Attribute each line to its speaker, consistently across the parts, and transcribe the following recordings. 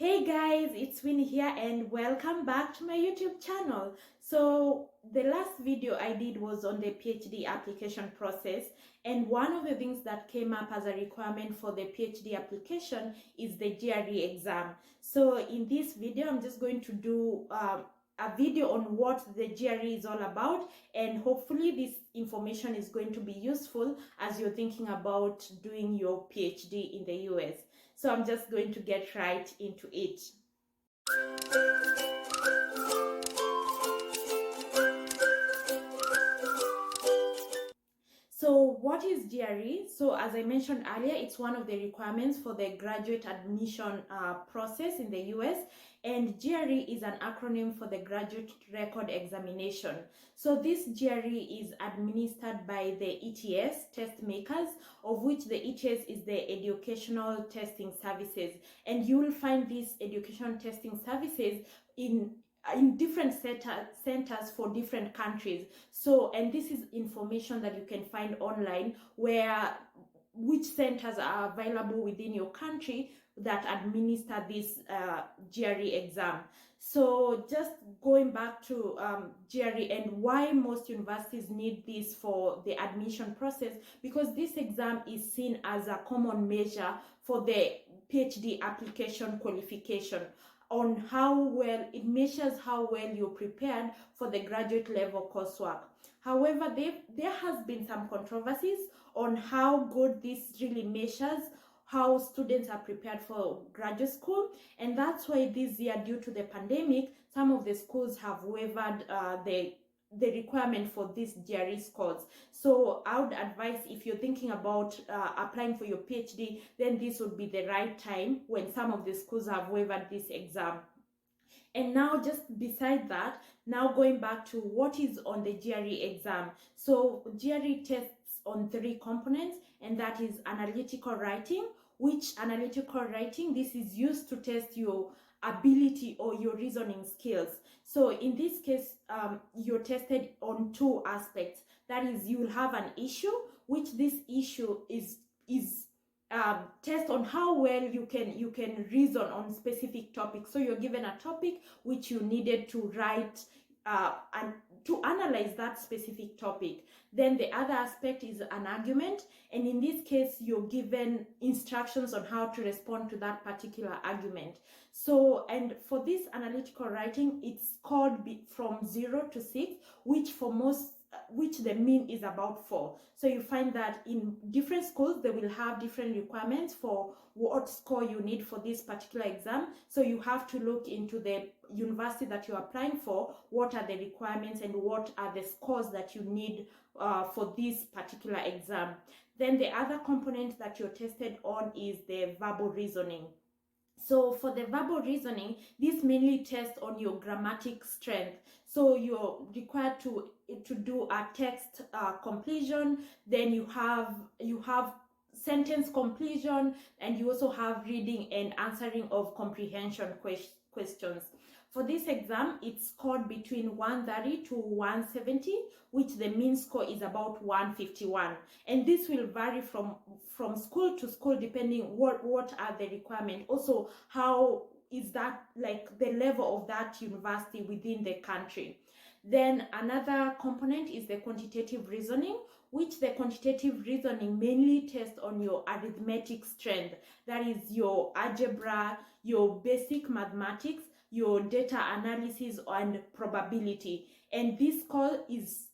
Speaker 1: Hey guys, it's Winnie here and welcome back to my YouTube channel. So the last video I did was on the PhD application process, and one of the things that came up as a requirement for the PhD application is the GRE exam. So in this video, I'm just going to do a video on what the GRE is all about, and hopefully this information is going to be useful as you're thinking about doing your PhD in the US. So I'm just going to get right into it. So what is GRE? So as I mentioned earlier, it's one of the requirements for the graduate admission process in the US, and GRE is an acronym for the Graduate Record Examination. So this GRE is administered by the ETS test makers, of which the ETS is the Educational Testing Services, and you will find these education testing services in different centers for different countries. So, and this is information that you can find online, where which centers are available within your country that administer this GRE exam. So just going back to GRE and why most universities need this for the admission process, because this exam is seen as a common measure for the PhD application qualification, on how well it measures how well you're prepared for the graduate level coursework. However, there has been some controversies on how good this really measures how students are prepared for graduate school, and that's why this year, due to the pandemic, some of the schools have waived the requirement for these GRE scores. So I would advise, if you're thinking about applying for your PhD, then this would be the right time when some of the schools have waived this exam. And now, just beside that, now going back to what is on the GRE exam. So GRE tests on 3 components, and that is analytical writing, which analytical writing, this is used to test your ability or your reasoning skills. So in this case, you're tested on 2 aspects. That is, you will have an issue, which this issue is test on how well you can reason on specific topics. So you're given a topic which you needed to write and to analyze that specific topic. Then the other aspect is an argument, and in this case you're given instructions on how to respond to that particular argument. So, and for this analytical writing, it's scored from 0 to 6, which the mean is about 4. So you find that in different schools, they will have different requirements for what score you need for this particular exam. So you have to look into the university that you're applying for, what are the requirements and what are the scores that you need for this particular exam. Then the other component that you're tested on is the verbal reasoning. So for the verbal reasoning, this mainly tests on your grammatic strength. So you're required to do a text completion, then you have sentence completion, and you also have reading and answering of comprehension questions. For this exam, it's scored between 130 to 170, which the mean score is about 151. And this will vary from school to school depending what are the requirements. Also, how is that, like, the level of that university within the country. Then another component is the quantitative reasoning, which the quantitative reasoning mainly tests on your arithmetic strength. That is your algebra, your basic mathematics, your data analysis and probability. And this score is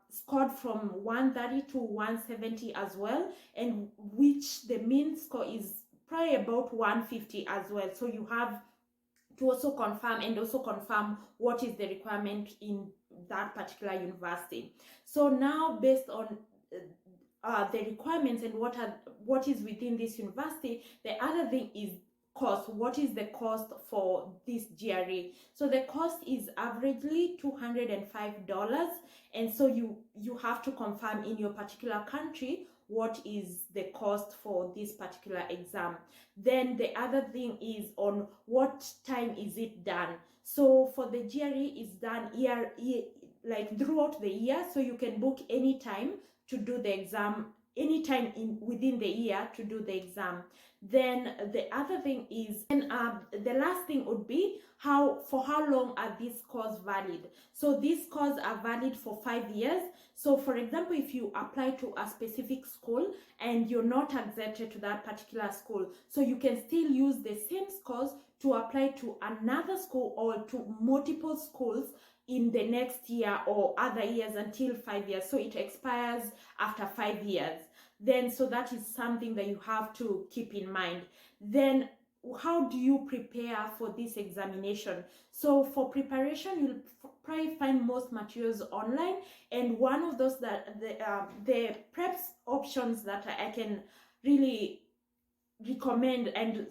Speaker 1: scored from 130 to 170 as well, and which the mean score is probably about 150 as well. So you have to also confirm what is the requirement in that particular university. So now, based on the requirements and what is within this university, the other thing is cost. What is the cost for this GRE? So the cost is averagely $205, and so you have to confirm in your particular country what is the cost for this particular exam. Then the other thing is on what time is it done. So for the GRE, it's done like throughout the year, so you can book any time to do the exam anytime within the year to do the exam. Then the other thing is, and the last thing would be for how long are these scores valid. So these scores are valid for 5 years. So for example, if you apply to a specific school and you're not accepted to that particular school, so you can still use the same scores to apply to another school or to multiple schools in the next year or other years until 5 years. So it expires after 5 years. Then, so that is something that you have to keep in mind. Then, how do you prepare for this examination? So for preparation, you'll probably find most materials online, and one of those that the preps options that I can really recommend, and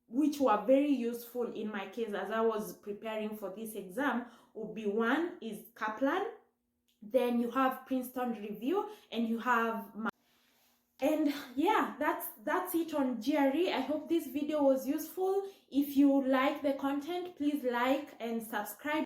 Speaker 1: which were very useful in my case as I was preparing for this exam, would be one is Kaplan, then you have Princeton Review, and you have and yeah, that's it on GRE. I hope this video was useful. If you like the content, please like and subscribe.